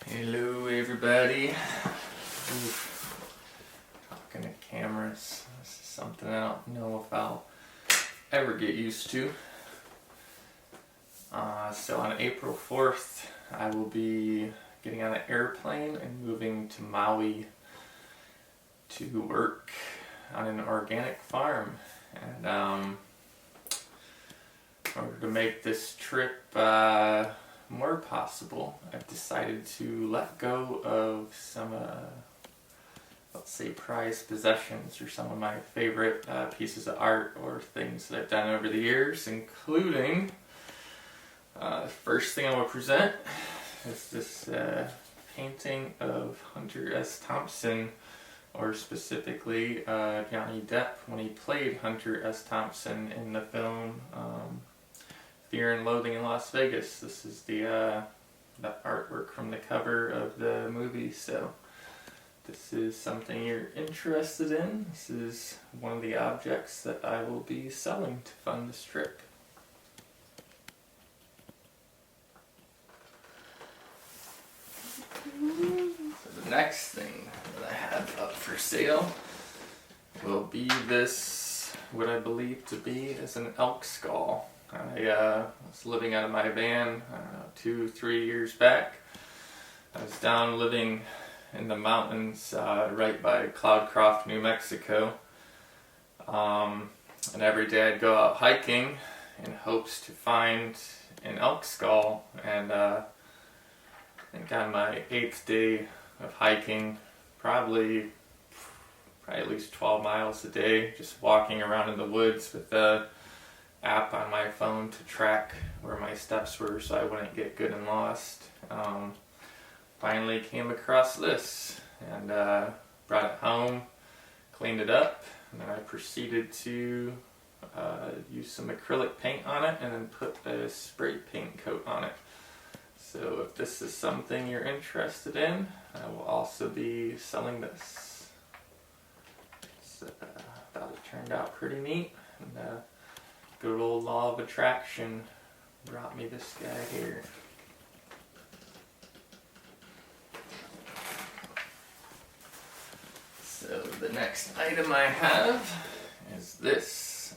Hello everybody. Talking to cameras. This is something I don't know if I'll ever get used to. So on April 4th, I will be getting on an airplane and moving to Maui to work on an organic farm. And in order to make this trip more possible, I've decided to let go of some, let's say, prized possessions or some of my favorite pieces of art or things that I've done over the years, including the first thing I will present is this painting of Hunter S. Thompson, or specifically Johnny Depp when he played Hunter S. Thompson in the film Fear and Loathing in Las Vegas. This is the artwork from the cover of the movie, so this is something you're interested in. This is one of the objects that I will be selling to fund this trip. So the next thing that I have up for sale will be this, what I believe to be is an elk skull. I was living out of my van, I don't know, 2-3 years back. I was down living in the mountains right by Cloudcroft, New Mexico. And every day I'd go out hiking in hopes to find an elk skull. And I think on my 8th day of hiking, probably at least 12 miles a day, just walking around in the woods with a app on my phone to track where my steps were so I wouldn't get good and lost. Finally came across this and brought it home, cleaned it up, and then I proceeded to use some acrylic paint on it and then put a spray paint coat on it. So if this is something you're interested in, I will also be selling this. So, thought it turned out pretty neat. And, good old law of attraction brought me this guy here. So the next item I have is this.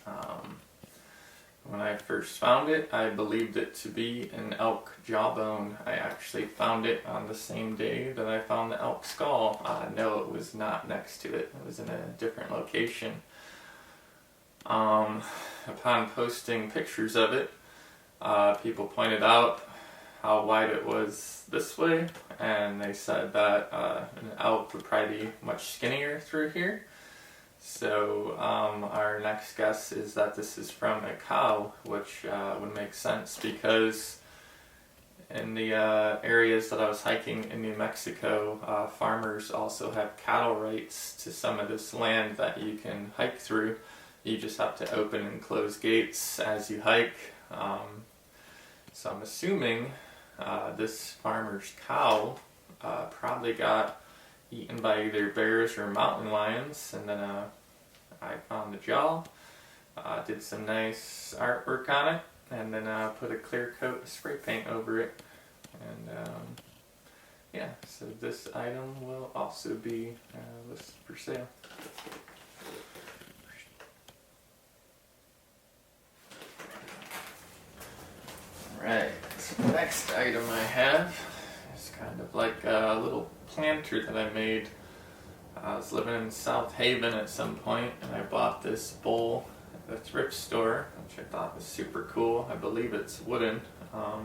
When I first found it, I believed it to be an elk jawbone. I actually found it on the same day that I found the elk skull. No, it was not next to it. It was in a different location. Upon posting pictures of it, people pointed out how wide it was this way, and they said that an elk would probably be much skinnier through here. So our next guess is that this is from a cow, which would make sense because in the areas that I was hiking in New Mexico, farmers also have cattle rights to some of this land that you can hike through. You just have to open and close gates as you hike. So I'm assuming this farmer's cow probably got eaten by either bears or mountain lions, and then I found the jaw, did some nice artwork on it, and then put a clear coat of spray paint over it. And yeah, so this item will also be listed for sale. Right, so the next item I have is kind of like a little planter that I made. I was living in South Haven at some point, and I bought this bowl at the thrift store, which I thought was super cool. I believe it's wooden. I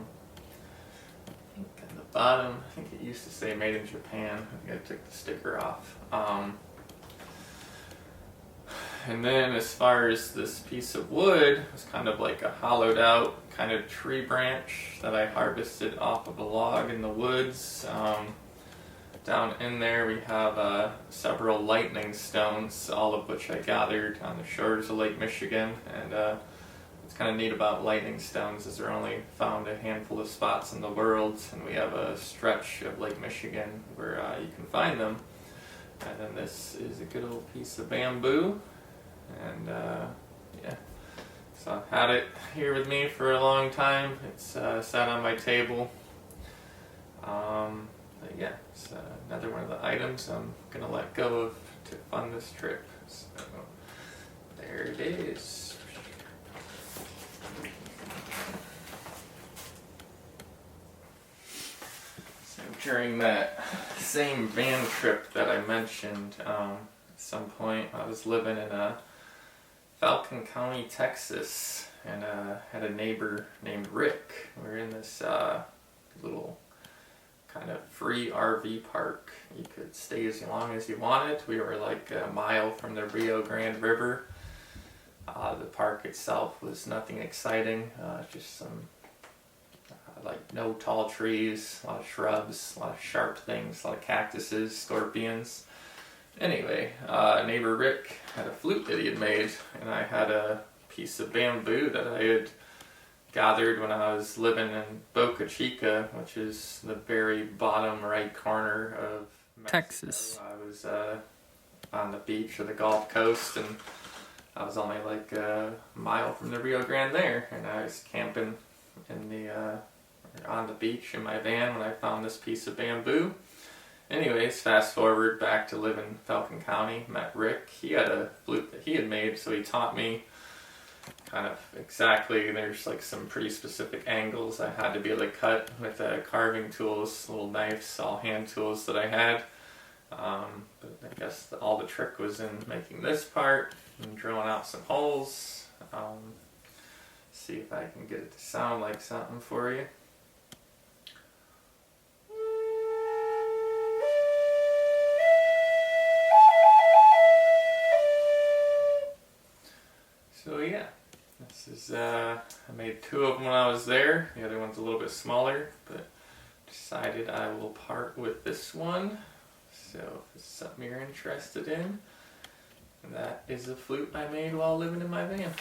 think at the bottom, I think it used to say made in Japan. I think I took the sticker off. And then as far as this piece of wood, it was kind of like a hollowed out kind of tree branch that I harvested off of a log in the woods. Down in there we have several lightning stones, all of which I gathered on the shores of Lake Michigan. And what's kind of neat about lightning stones is they're only found a handful of spots in the world, and we have a stretch of Lake Michigan where you can find them. And then this is a good old piece of bamboo. And yeah, so I've had it here with me for a long time. It's sat on my table. But yeah, it's another one of the items I'm gonna let go of to fund this trip. So there it is. So during that same van trip that I mentioned, at some point I was living in Falcon County, Texas, and had a neighbor named Rick. We were in this little kind of free RV park. You could stay as long as you wanted. We were like a mile from the Rio Grande River. The park itself was nothing exciting, just some like no tall trees, a lot of shrubs, a lot of sharp things, a lot of cactuses, scorpions. Anyway, neighbor Rick had a flute that he had made, and I had a piece of bamboo that I had gathered when I was living in Boca Chica, which is the very bottom right corner of Mexico. Texas. I was on the beach or the Gulf Coast, and I was only like a mile from the Rio Grande there, and I was camping in on the beach in my van when I found this piece of bamboo. Anyways, fast forward back to live in Falcon County, met Rick. He had a flute that he had made, so he taught me kind of exactly. There's like some pretty specific angles I had to be able to cut with carving tools, little knives, all hand tools that I had. But I guess all the trick was in making this part and drilling out some holes. See if I can get it to sound like something for you. So yeah, this is, I made 2 of them when I was there. The other one's a little bit smaller, but decided I will part with this one. So if it's something you're interested in, that is a flute I made while living in my van.